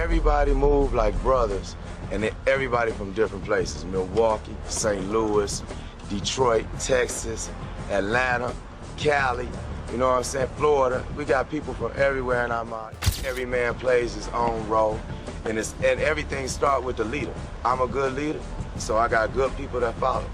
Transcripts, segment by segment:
Everybody moved like brothers, and everybody from different places. Milwaukee, St. Louis, Detroit, Texas, Atlanta, Cali, you know what I'm saying, Florida. We got people from everywhere in our mind. Every man plays his own role, and everything starts with the leader. I'm a good leader, so I got good people that follow.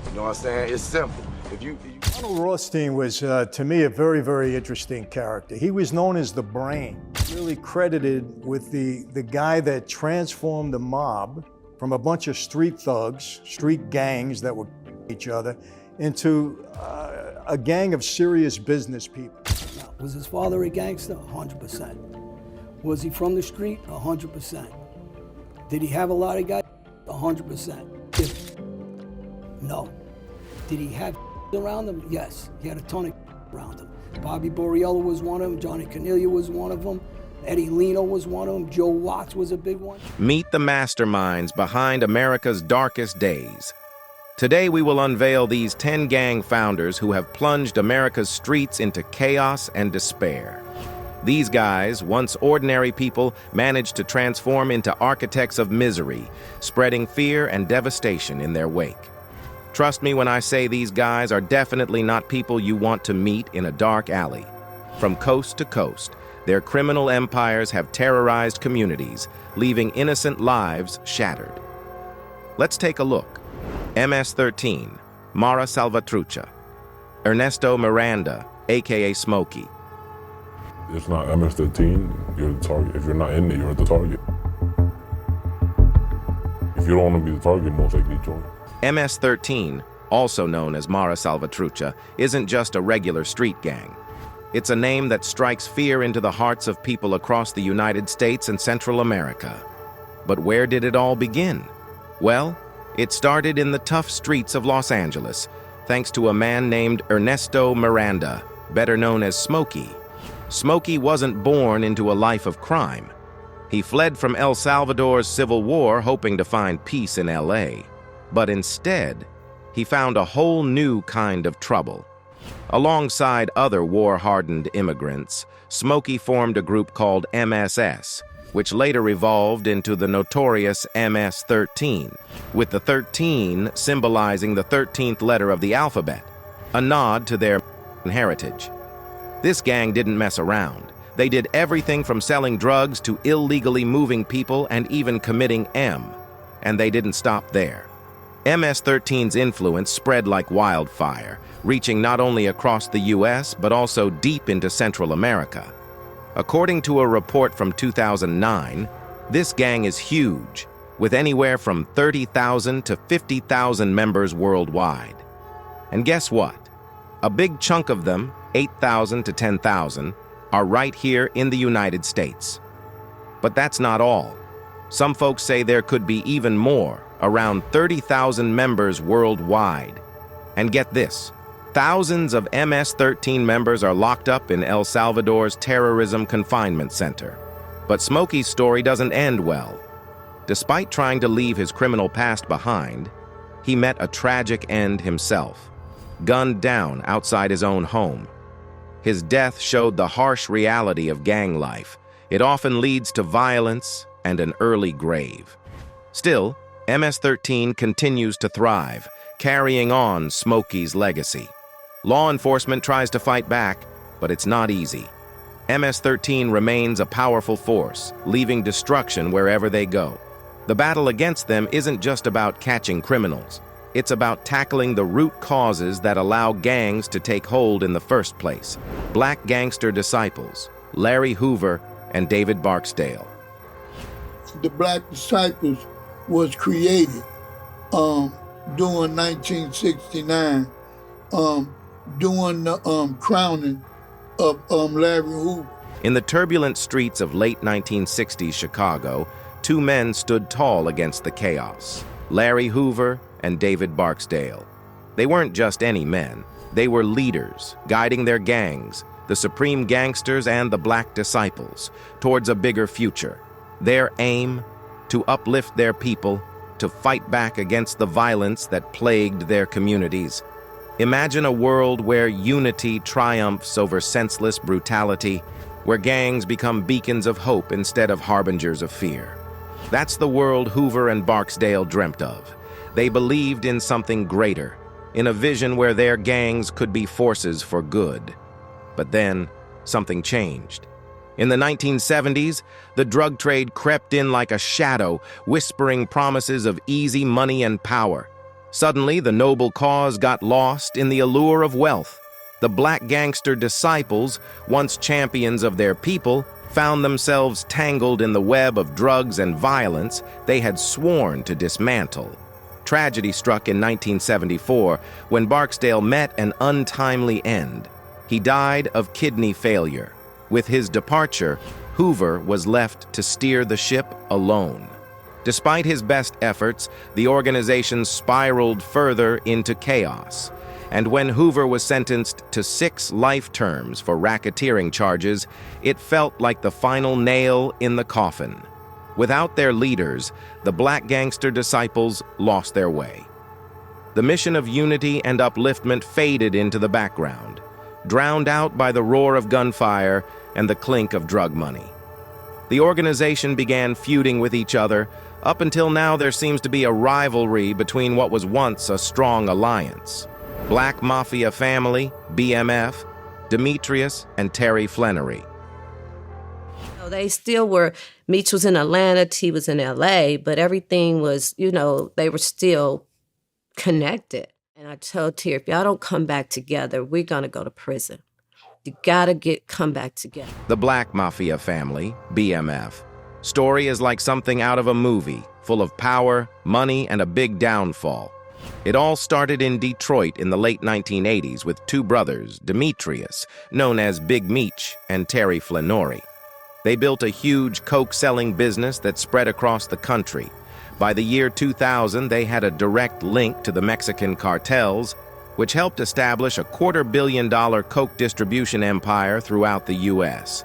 You know what I'm saying? It's simple. Arnold Rothstein was, to me, a very, very interesting character. He was known as the brain, really credited with the guy that transformed the mob from a bunch of street thugs, street gangs that would each other, into a gang of serious business people. Was his father a gangster? 100%. Was he from the street? 100%. Did he have a lot of guys? 100%. No. Did he have around him? Yes. He had a ton of around him. Bobby Borriello was one of them. Johnny Cornelia was one of them. Eddie Leno was one of them. Joe Watts was a big one. Meet the masterminds behind America's darkest days. Today we will unveil these 10 gang founders who have plunged America's streets into chaos and despair. These guys, once ordinary people, managed to transform into architects of misery, spreading fear and devastation in their wake. Trust me when I say these guys are definitely not people you want to meet in a dark alley. From coast to coast, their criminal empires have terrorized communities, leaving innocent lives shattered. Let's take a look. MS-13, Mara Salvatrucha. Ernesto Miranda, aka Smokey. It's not MS-13, you're the target. If you're not in it, you're the target. If you don't want to be the target, most likely join. MS-13, also known as Mara Salvatrucha, isn't just a regular street gang. It's a name that strikes fear into the hearts of people across the United States and Central America. But where did it all begin? Well, it started in the tough streets of Los Angeles, thanks to a man named Ernesto Miranda, better known as Smokey. Smokey wasn't born into a life of crime. He fled from El Salvador's civil war hoping to find peace in LA. But instead, he found a whole new kind of trouble. Alongside other war-hardened immigrants, Smokey formed a group called MSS, which later evolved into the notorious MS-13, with the 13 symbolizing the 13th letter of the alphabet, a nod to their heritage. This gang didn't mess around. They did everything from selling drugs to illegally moving people and even committing M. And they didn't stop there. MS-13's influence spread like wildfire, reaching not only across the US, but also deep into Central America. According to a report from 2009, this gang is huge, with anywhere from 30,000 to 50,000 members worldwide. And guess what? A big chunk of them, 8,000 to 10,000, are right here in the United States. But that's not all. Some folks say there could be even more, around 30,000 members worldwide. And get this, thousands of MS-13 members are locked up in El Salvador's terrorism confinement center. But Smokey's story doesn't end well. Despite trying to leave his criminal past behind, he met a tragic end himself, gunned down outside his own home. His death showed the harsh reality of gang life. It often leads to violence and an early grave. Still, MS-13 continues to thrive, carrying on Smokey's legacy. Law enforcement tries to fight back, but it's not easy. MS-13 remains a powerful force, leaving destruction wherever they go. The battle against them isn't just about catching criminals. It's about tackling the root causes that allow gangs to take hold in the first place. Black gangster disciples, Larry Hoover and David Barksdale. The Black Disciples was created during 1969, during the crowning of Larry Hoover. In the turbulent streets of late 1960s Chicago, two men stood tall against the chaos, Larry Hoover and David Barksdale. They weren't just any men. They were leaders, guiding their gangs, the Supreme Gangsters and the Black Disciples, towards a bigger future. Their aim? To uplift their people, to fight back against the violence that plagued their communities. Imagine a world where unity triumphs over senseless brutality, where gangs become beacons of hope instead of harbingers of fear. That's the world Hoover and Barksdale dreamt of. They believed in something greater, in a vision where their gangs could be forces for good. But then, something changed. In the 1970s, the drug trade crept in like a shadow, whispering promises of easy money and power. Suddenly, the noble cause got lost in the allure of wealth. The black gangster disciples, once champions of their people, found themselves tangled in the web of drugs and violence they had sworn to dismantle. Tragedy struck in 1974 when Barksdale met an untimely end. He died of kidney failure. With his departure, Hoover was left to steer the ship alone. Despite his best efforts, the organization spiraled further into chaos. And when Hoover was sentenced to 6 life terms for racketeering charges, it felt like the final nail in the coffin. Without their leaders, the black gangster disciples lost their way. The mission of unity and upliftment faded into the background, drowned out by the roar of gunfire and the clink of drug money. The organization began feuding with each other. Up until now, there seems to be a rivalry between what was once a strong alliance. Black Mafia Family, BMF, Demetrius, and Terry Flannery. They still were, Meech was in Atlanta, T was in LA, but everything was, they were still connected. And I told T, if y'all don't come back together, we're gonna go to prison. You gotta come back together. The Black Mafia Family, BMF. Story is like something out of a movie, full of power, money, and a big downfall. It all started in Detroit in the late 1980s with 2 brothers, Demetrius, known as Big Meech, and Terry Flannery. They built a huge coke-selling business that spread across the country. By the year 2000, they had a direct link to the Mexican cartels, which helped establish a $250 million coke distribution empire throughout the U.S.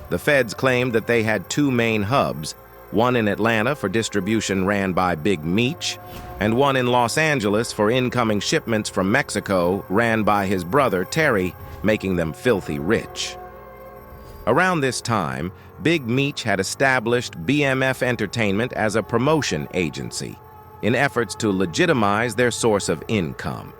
The feds claimed that they had 2 main hubs, one in Atlanta for distribution ran by Big Meech, and one in Los Angeles for incoming shipments from Mexico ran by his brother Terry, making them filthy rich. Around this time, Big Meech had established BMF Entertainment as a promotion agency in efforts to legitimize their source of income.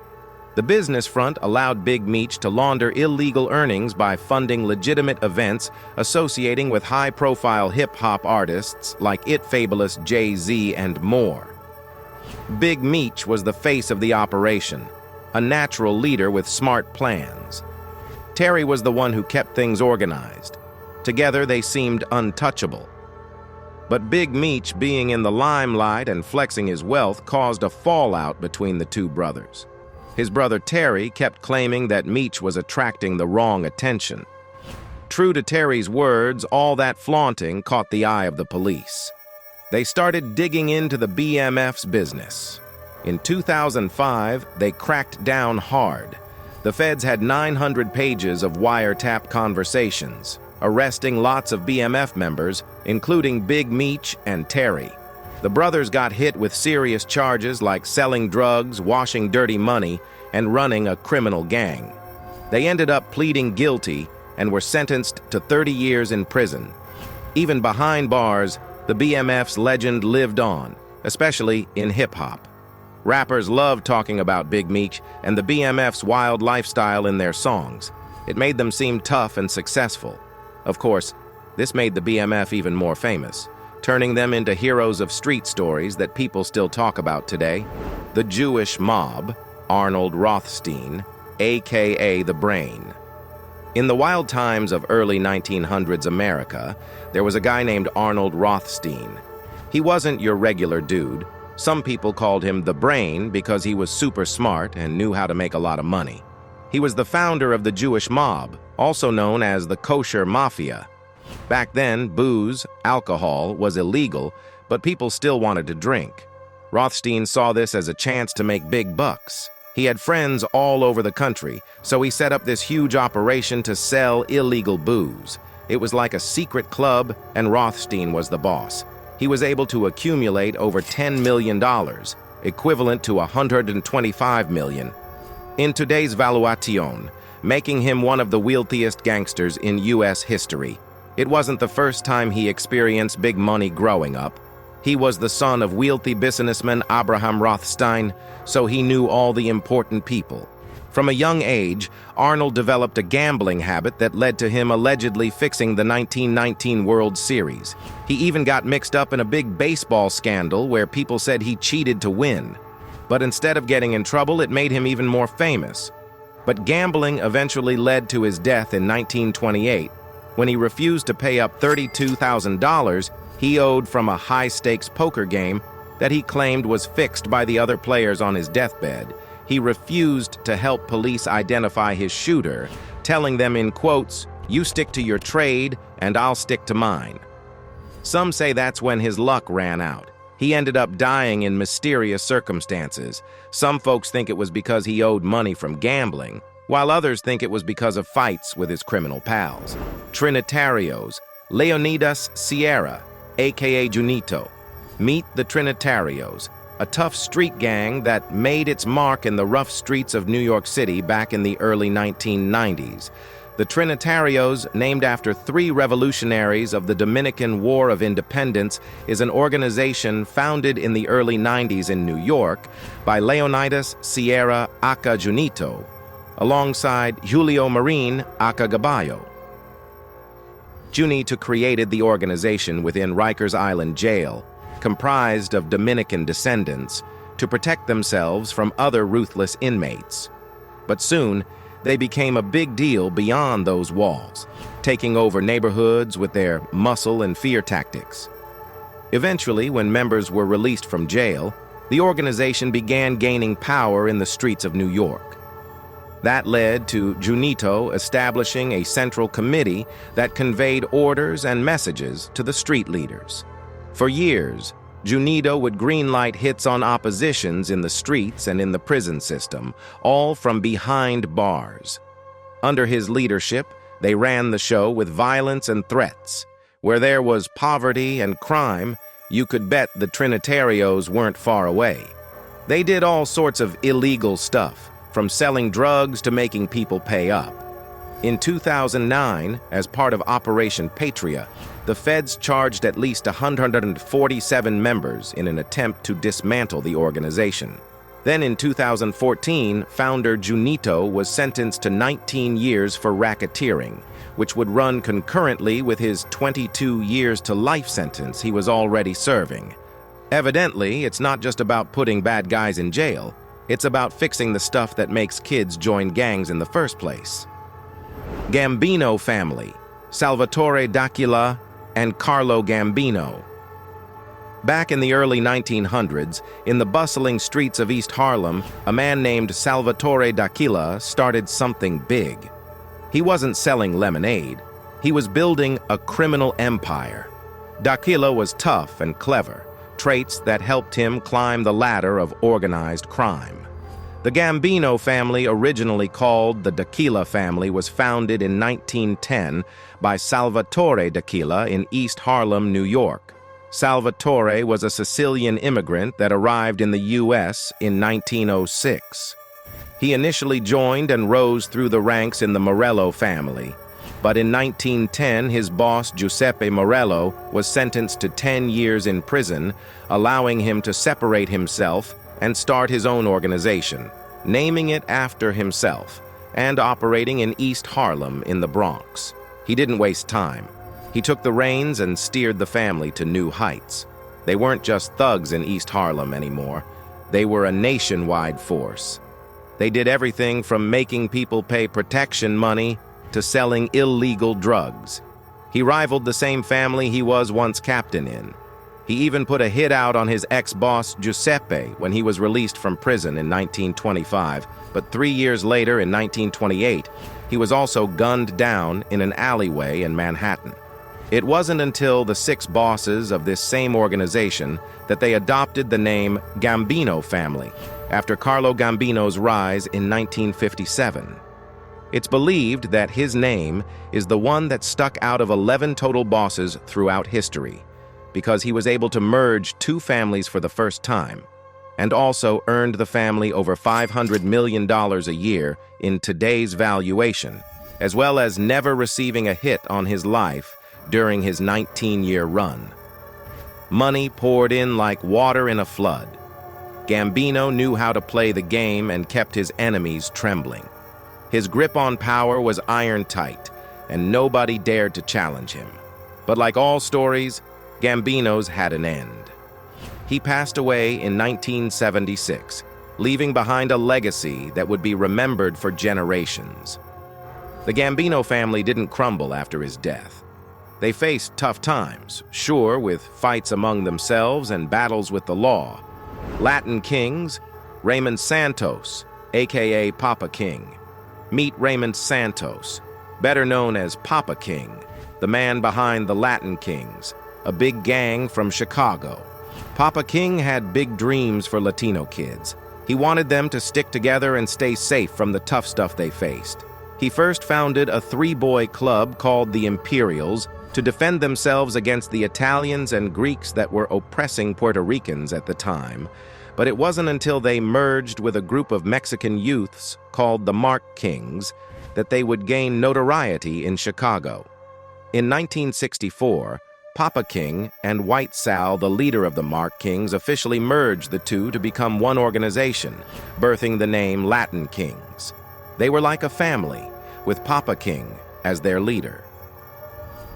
The business front allowed Big Meech to launder illegal earnings by funding legitimate events associating with high-profile hip-hop artists like It Fabulous, Jay-Z, and more. Big Meech was the face of the operation, a natural leader with smart plans. Terry was the one who kept things organized. Together, they seemed untouchable. But Big Meech being in the limelight and flexing his wealth caused a fallout between the 2 brothers. His brother Terry kept claiming that Meech was attracting the wrong attention. True to Terry's words, all that flaunting caught the eye of the police. They started digging into the BMF's business. In 2005, they cracked down hard. The feds had 900 pages of wiretap conversations, arresting lots of BMF members, including Big Meech and Terry. The brothers got hit with serious charges like selling drugs, washing dirty money, and running a criminal gang. They ended up pleading guilty and were sentenced to 30 years in prison. Even behind bars, the BMF's legend lived on, especially in hip-hop. Rappers loved talking about Big Meech and the BMF's wild lifestyle in their songs. It made them seem tough and successful. Of course, this made the BMF even more famous, turning them into heroes of street stories that people still talk about today. The Jewish mob, Arnold Rothstein, a.k.a. the Brain. In the wild times of early 1900s America, there was a guy named Arnold Rothstein. He wasn't your regular dude. Some people called him the Brain because he was super smart and knew how to make a lot of money. He was the founder of the Jewish mob, also known as the Kosher Mafia. Back then, booze, alcohol, was illegal, but people still wanted to drink. Rothstein saw this as a chance to make big bucks. He had friends all over the country, so he set up this huge operation to sell illegal booze. It was like a secret club, and Rothstein was the boss. He was able to accumulate over $10 million, equivalent to $125 million. In today's valuation, making him one of the wealthiest gangsters in U.S. history. It wasn't the first time he experienced big money growing up. He was the son of wealthy businessman Abraham Rothstein, so he knew all the important people. From a young age, Arnold developed a gambling habit that led to him allegedly fixing the 1919 World Series. He even got mixed up in a big baseball scandal where people said he cheated to win. But instead of getting in trouble, it made him even more famous. But gambling eventually led to his death in 1928, when he refused to pay up $32,000 he owed from a high-stakes poker game that he claimed was fixed by the other players on his deathbed. He refused to help police identify his shooter, telling them in quotes, "You stick to your trade, and I'll stick to mine." Some say that's when his luck ran out. He ended up dying in mysterious circumstances. Some folks think it was because he owed money from gambling, while others think it was because of fights with his criminal pals. Trinitarios, Leonidas Sierra, aka Junito. Meet the Trinitarios, a tough street gang that made its mark in the rough streets of New York City back in the early 1990s. The Trinitarios, named after 3 revolutionaries of the Dominican War of Independence, is an organization founded in the early 90s in New York by Leonidas Sierra aka Junito, alongside Julio Marin aka Gaballo. Junito created the organization within Rikers Island Jail, comprised of Dominican descendants, to protect themselves from other ruthless inmates. But soon, they became a big deal beyond those walls, taking over neighborhoods with their muscle and fear tactics. Eventually, when members were released from jail, the organization began gaining power in the streets of New York. That led to Junito establishing a central committee that conveyed orders and messages to the street leaders. For years, Junito would greenlight hits on oppositions in the streets and in the prison system, all from behind bars. Under his leadership, they ran the show with violence and threats. Where there was poverty and crime, you could bet the Trinitarios weren't far away. They did all sorts of illegal stuff, from selling drugs to making people pay up. In 2009, as part of Operation Patria, the feds charged at least 147 members in an attempt to dismantle the organization. Then in 2014, founder Junito was sentenced to 19 years for racketeering, which would run concurrently with his 22 years to life sentence he was already serving. Evidently, it's not just about putting bad guys in jail, it's about fixing the stuff that makes kids join gangs in the first place. Gambino Family, Salvatore D'Aquila and Carlo Gambino. Back in the early 1900s, in the bustling streets of East Harlem, a man named Salvatore D'Aquila started something big. He wasn't selling lemonade. He was building a criminal empire. D'Aquila was tough and clever, traits that helped him climb the ladder of organized crime. The Gambino family, originally called the D'Aquila family, was founded in 1910 by Salvatore D'Aquila in East Harlem, New York. Salvatore was a Sicilian immigrant that arrived in the U.S. in 1906. He initially joined and rose through the ranks in the Morello family, but in 1910 his boss, Giuseppe Morello, was sentenced to 10 years in prison, allowing him to separate himself and start his own organization, naming it after himself, and operating in East Harlem in the Bronx. He didn't waste time. He took the reins and steered the family to new heights. They weren't just thugs in East Harlem anymore. They were a nationwide force. They did everything from making people pay protection money to selling illegal drugs. He rivaled the same family he was once captain in. He even put a hit out on his ex-boss Giuseppe when he was released from prison in 1925, but 3 years later, in 1928, he was also gunned down in an alleyway in Manhattan. It wasn't until the 6 bosses of this same organization that they adopted the name Gambino Family, after Carlo Gambino's rise in 1957. It's believed that his name is the one that stuck out of 11 total bosses throughout history, because he was able to merge 2 families for the first time. and also earned the family over $500 million a year in today's valuation, as well as never receiving a hit on his life during his 19-year run. Money poured in like water in a flood. Gambino knew how to play the game and kept his enemies trembling. His grip on power was iron-tight, and nobody dared to challenge him. But like all stories, Gambino's had an end. He passed away in 1976, leaving behind a legacy that would be remembered for generations. The Gambino family didn't crumble after his death. They faced tough times, sure, with fights among themselves and battles with the law. Latin kings, Raymond Santos, aka Papa King. Meet Raymond Santos, better known as Papa King, the man behind the Latin Kings, a big gang from Chicago. Papa King had big dreams for Latino kids. He wanted them to stick together and stay safe from the tough stuff they faced. He first founded a three-boy club called the Imperials to defend themselves against the Italians and Greeks that were oppressing Puerto Ricans at the time. But it wasn't until they merged with a group of Mexican youths called the Mark Kings that they would gain notoriety in Chicago. In 1964, Papa King and White Sal, the leader of the Mark Kings, officially merged the two to become one organization, birthing the name Latin Kings. They were like a family, with Papa King as their leader.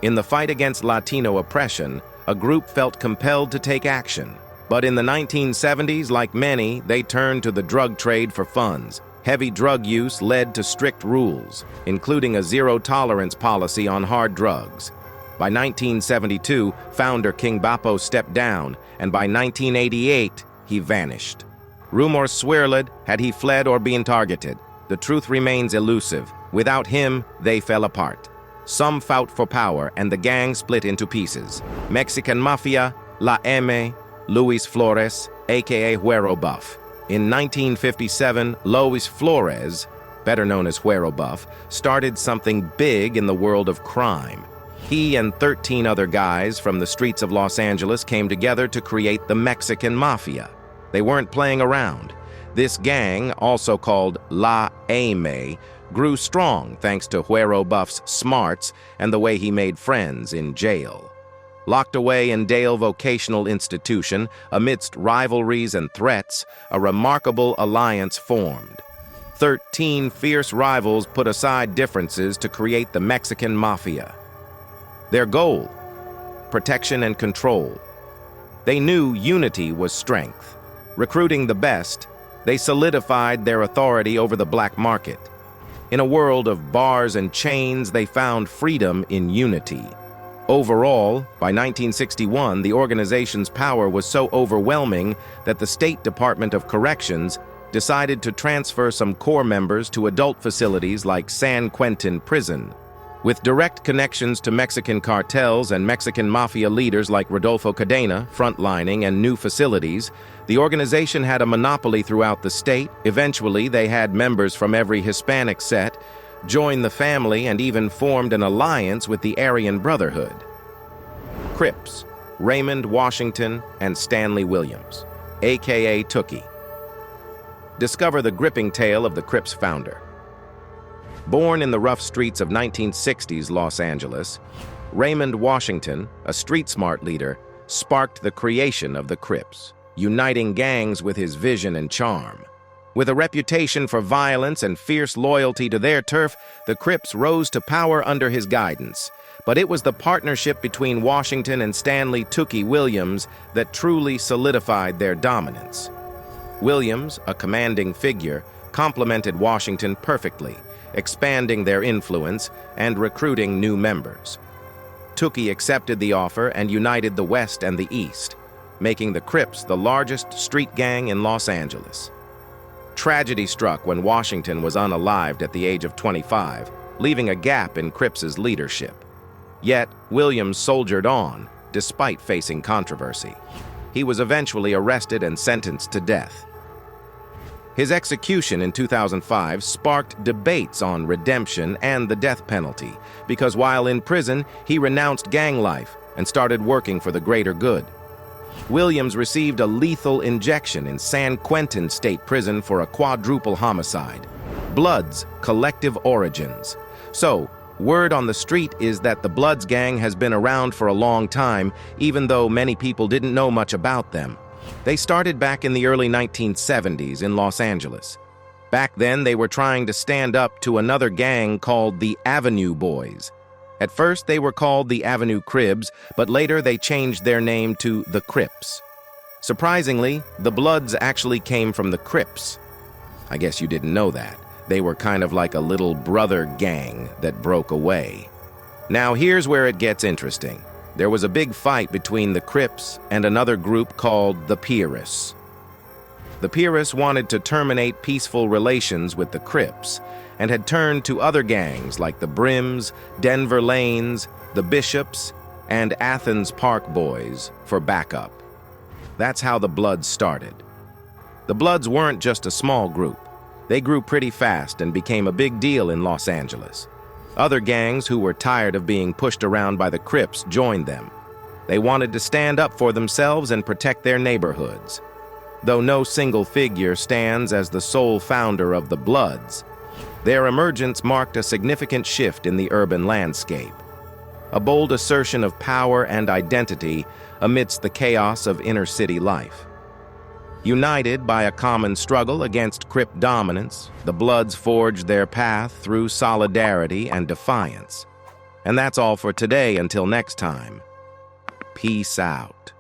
In the fight against Latino oppression, a group felt compelled to take action. But in the 1970s, like many, they turned to the drug trade for funds. Heavy drug use led to strict rules, including a zero-tolerance policy on hard drugs. By 1972, founder King Bapo stepped down, and by 1988, he vanished. Rumors swirled had he fled or been targeted. The truth remains elusive. Without him, they fell apart. Some fought for power, and the gang split into pieces. Mexican Mafia, La M, Luis Flores, a.k.a. Huero Buff. In 1957, Luis Flores, better known as Huero Buff, started something big in the world of crime. He and 13 other guys from the streets of Los Angeles came together to create the Mexican Mafia. They weren't playing around. This gang, also called La M, grew strong thanks to Huero Buff's smarts and the way he made friends in jail. Locked away in Dale Vocational Institution, amidst rivalries and threats, a remarkable alliance formed. 13 fierce rivals put aside differences to create the Mexican Mafia. Their goal: protection and control. They knew unity was strength. Recruiting the best, they solidified their authority over the black market. In a world of bars and chains, they found freedom in unity. Overall, by 1961, the organization's power was so overwhelming that the State Department of Corrections decided to transfer some core members to adult facilities like San Quentin Prison. With direct connections to Mexican cartels and Mexican mafia leaders like Rodolfo Cadena, frontlining, and new facilities, the organization had a monopoly throughout the state. Eventually, they had members from every Hispanic set, joined the family, and even formed an alliance with the Aryan Brotherhood. Crips, Raymond Washington and Stanley Williams, a.k.a. Tookie. Discover the gripping tale of the Crips founder. Born in the rough streets of 1960s Los Angeles, Raymond Washington, a street-smart leader, sparked the creation of the Crips, uniting gangs with his vision and charm. With a reputation for violence and fierce loyalty to their turf, the Crips rose to power under his guidance. But it was the partnership between Washington and Stanley Tookie Williams that truly solidified their dominance. Williams, a commanding figure, complemented Washington perfectly, expanding their influence and recruiting new members. Tookie accepted the offer and united the West and the East, making the Crips the largest street gang in Los Angeles. Tragedy struck when Washington was unalived at the age of 25, leaving a gap in Crips's leadership. Yet, Williams soldiered on, despite facing controversy. He was eventually arrested and sentenced to death. His execution in 2005 sparked debates on redemption and the death penalty, because while in prison, he renounced gang life and started working for the greater good. Williams received a lethal injection in San Quentin State Prison for a quadruple homicide. Bloods, collective origins. So, word on the street is that the Bloods gang has been around for a long time, even though many people didn't know much about them. They started back in the early 1970s in Los Angeles. Back then, they were trying to stand up to another gang called the Avenue Boys. At first, they were called the Avenue Crips, but later they changed their name to the Crips. Surprisingly, the Bloods actually came from the Crips. I guess you didn't know that. They were kind of like a little brother gang that broke away. Now here's where it gets interesting. There was a big fight between the Crips and another group called the Terrorists. The Terrorists wanted to terminate peaceful relations with the Crips and had turned to other gangs like the Brims, Denver Lanes, the Bishops, and Athens Park Boys for backup. That's how the Bloods started. The Bloods weren't just a small group. They grew pretty fast and became a big deal in Los Angeles. Other gangs who were tired of being pushed around by the Crips joined them. They wanted to stand up for themselves and protect their neighborhoods. Though no single figure stands as the sole founder of the Bloods, their emergence marked a significant shift in the urban landscape. A bold assertion of power and identity amidst the chaos of inner-city life. United by a common struggle against Crip dominance, the Bloods forged their path through solidarity and defiance. And that's all for today. Until next time, peace out.